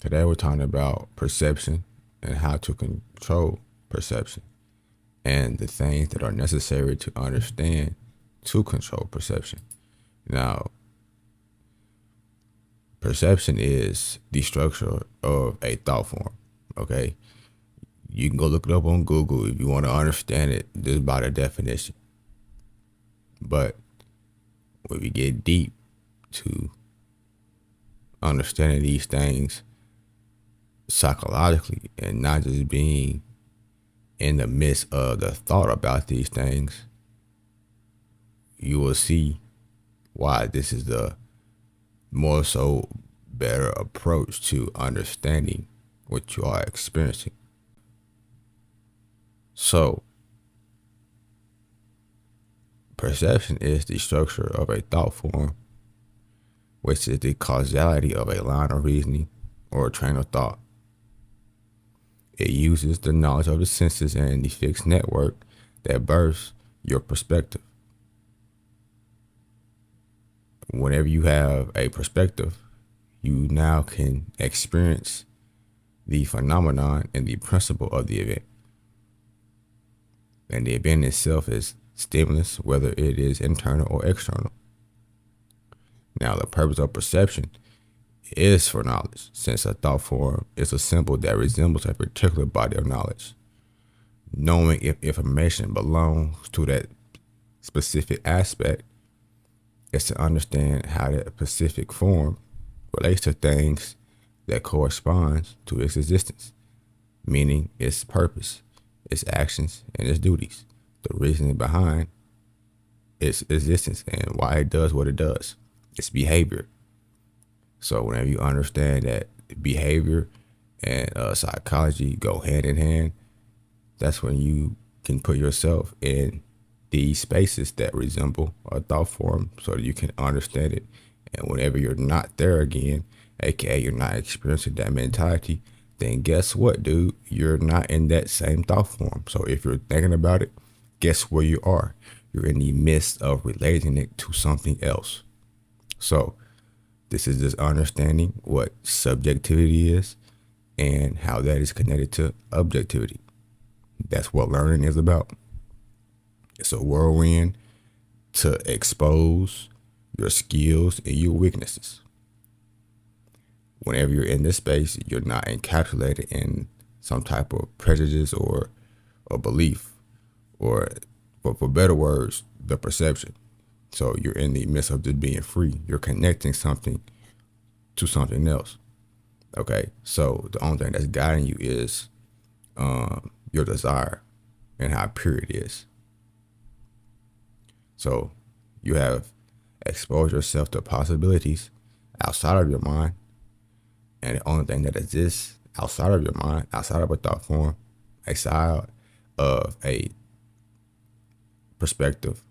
Today we're talking about perception and how to control perception and the things that are necessary to understand to control perception. Now, perception is the structure of a thought form, okay? You can go look it up on Google if you want to understand it just by the definition. But when we get deep to understanding these things psychologically and not just being in the midst of the thought about these things, you will see why this is the more so better approach to understanding what you are experiencing. So, perception is the structure of a thought form, which is the causality of a line of reasoning or a train of thought. It uses the knowledge of the senses and the fixed network that births your perspective. Whenever you have a perspective, you now can experience the phenomenon and the principle of the event. And the event itself is stimulus, whether it is internal or external. Now, the purpose of perception is for knowledge, since a thought form is a symbol that resembles a particular body of knowledge. Knowing if information belongs to that specific aspect is to understand how that specific form relates to things that corresponds to its existence, meaning its purpose, its actions, and its duties, the reasoning behind its existence and why it does what it does, its behavior. So whenever you understand that behavior and psychology go hand in hand, that's when you can put yourself in these spaces that resemble a thought form so that you can understand it. And whenever you're not there again, aka you're not experiencing that mentality, then guess what, dude? You're not in that same thought form. So if you're thinking about it, guess where you are? You're in the midst of relating it to something else. So this is just understanding what subjectivity is and how that is connected to objectivity. That's what learning is about. It's a whirlwind to expose your skills and your weaknesses. Whenever you're in this space, you're not encapsulated in some type of prejudice or a belief, or for better words, the perception. So you're in the midst of just being free. You're connecting something to something else. Okay, so the only thing that's guiding you is your desire and how pure it is. So you have exposed yourself to possibilities outside of your mind, and the only thing that exists outside of your mind, outside of a thought form, outside of a perspective,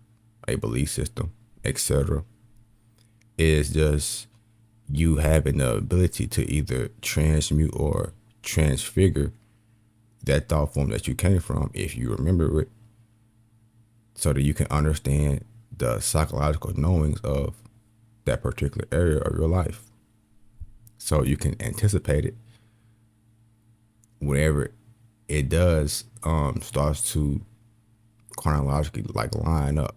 a belief system, etc., is just you having the ability to either transmute or transfigure that thought form that you came from, if you remember it, so that you can understand the psychological knowings of that particular area of your life. So you can anticipate it whenever it does starts to chronologically line up.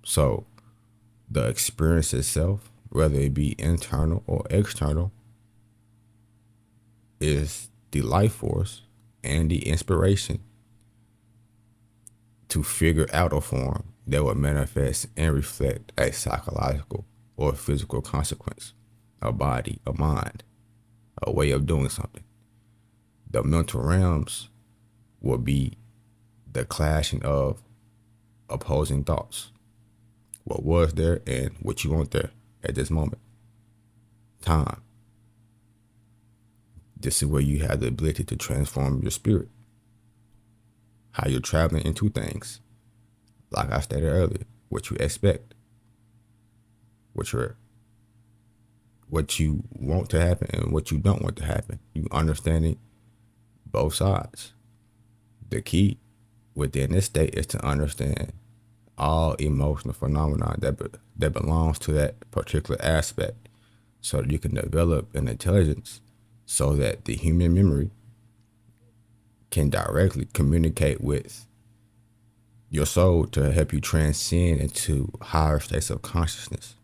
So the experience itself, whether it be internal or external, is the life force and the inspiration to figure out a form that would manifest and reflect a psychological or physical consequence, a body, a mind, a way of doing something. The mental realms will be the clashing of opposing thoughts. What was there and what you want there at this moment. Time. This is where you have the ability to transform your spirit. How you're traveling into things. Like I stated earlier, what you expect. What you want to happen and what you don't want to happen. You understanding both sides. The key within this state is to understand all emotional phenomena that belongs to that particular aspect, so that you can develop an intelligence so that the human memory can directly communicate with your soul to help you transcend into higher states of consciousness.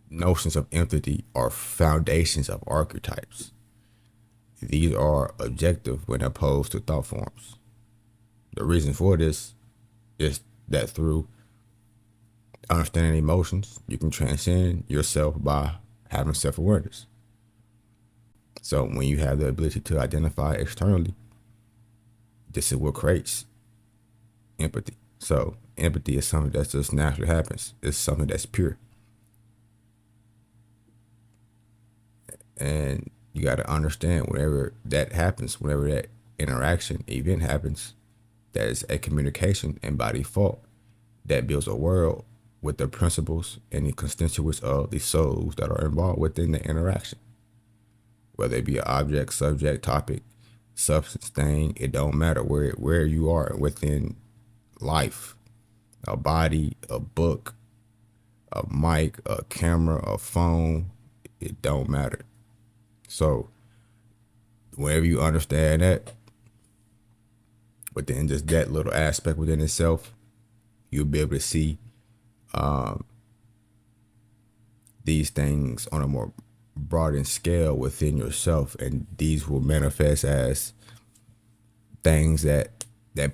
Notions of empathy are foundations of archetypes. These are objective when opposed to thought forms. The reason for this is that through understanding emotions, you can transcend yourself by having self-awareness. So when you have the ability to identify externally, this is what creates empathy. So empathy is something that just naturally happens. It's something that's pure. And you got to understand whenever that happens, whenever that interaction event happens, that is a communication, and by default, that builds a world with the principles and the constituents of the souls that are involved within the interaction. Whether it be an object, subject, topic, substance, thing, it don't matter where you are within life. A body, a book, a mic, a camera, a phone, it don't matter. So whenever you understand that, within just that little aspect within itself, you'll be able to see these things on a more broadened scale within yourself, and these will manifest as things that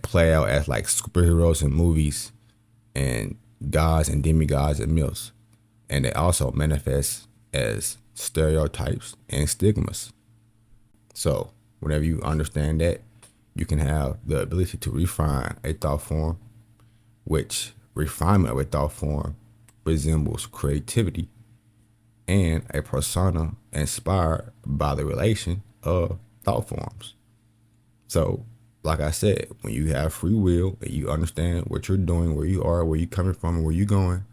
play out as like superheroes in movies and gods and demigods and myths, and they also manifest as stereotypes and stigmas. So whenever you understand that, you can have the ability to refine a thought form, which refinement of a thought form resembles creativity and a persona inspired by the relation of thought forms. So, like I said, when you have free will and you understand what you're doing, where you are, where you're coming from, and where you're going,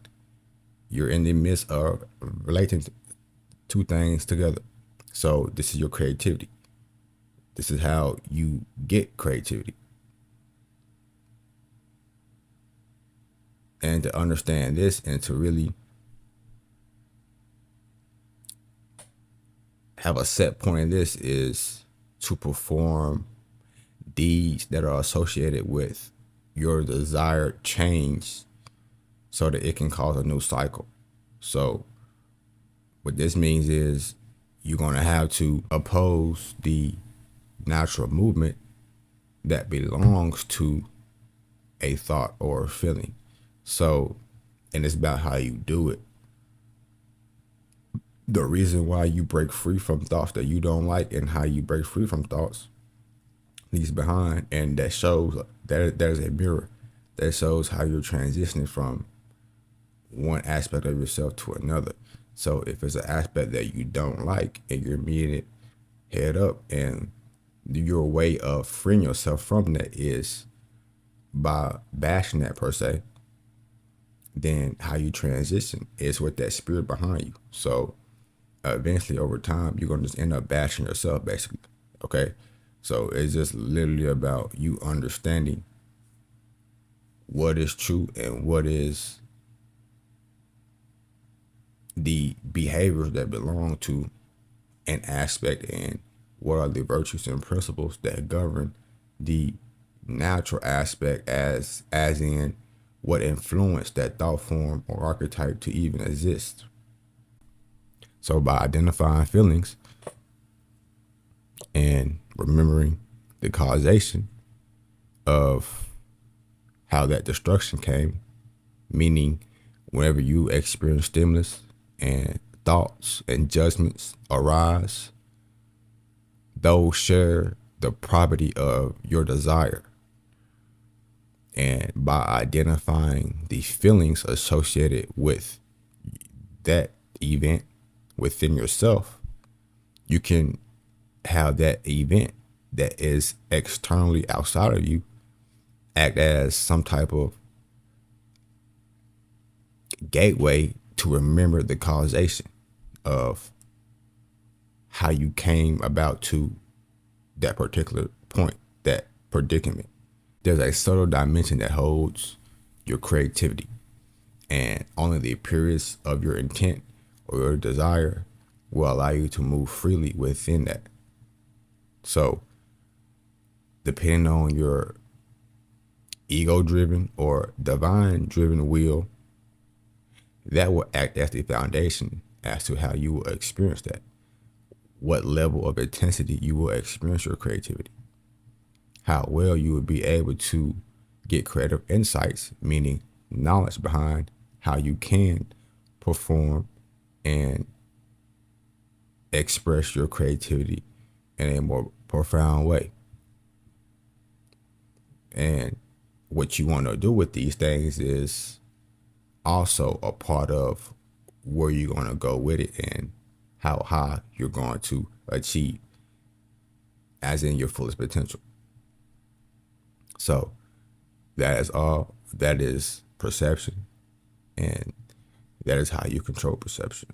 you're in the midst of relating two things together. So, this is your creativity. This is how you get creativity. And to understand this and to really have a set point in this is to perform deeds that are associated with your desired change so that it can cause a new cycle. So what this means is you're going to have to oppose the natural movement that belongs to a thought or a feeling. So, and it's about how you do it. The reason why you break free from thoughts that you don't like and how you break free from thoughts leaves behind, and that shows that there's a mirror that shows how you're transitioning from one aspect of yourself to another. So if it's an aspect that you don't like and you're meeting it head up, and your way of freeing yourself from that is by bashing that per se, then how you transition is with that spirit behind you. So eventually over time, you're going to just end up bashing yourself basically. Okay. So it's just literally about you understanding what is true and what is the behaviors that belong to an aspect, and what are the virtues and principles that govern the natural aspect, as in what influenced that thought form or archetype to even exist. So by identifying feelings and remembering the causation of how that destruction came, meaning whenever you experience stimulus and thoughts and judgments arise, those share the property of your desire. And by identifying the feelings associated with that event within yourself, you can have that event that is externally outside of you act as some type of gateway to remember the causation of how you came about to that particular point, that predicament. There's a subtle dimension that holds your creativity, and only the appearance of your intent or your desire will allow you to move freely within that. So, depending on your ego driven or divine driven will, that will act as the foundation as to how you will experience that, what level of intensity you will experience your creativity, how well you will be able to get creative insights, meaning knowledge behind how you can perform and express your creativity in a more profound way. And what you want to do with these things is also a part of where you're going to go with it and how high you're going to achieve, as in your fullest potential. So that is all. That is perception, and that is how you control perception.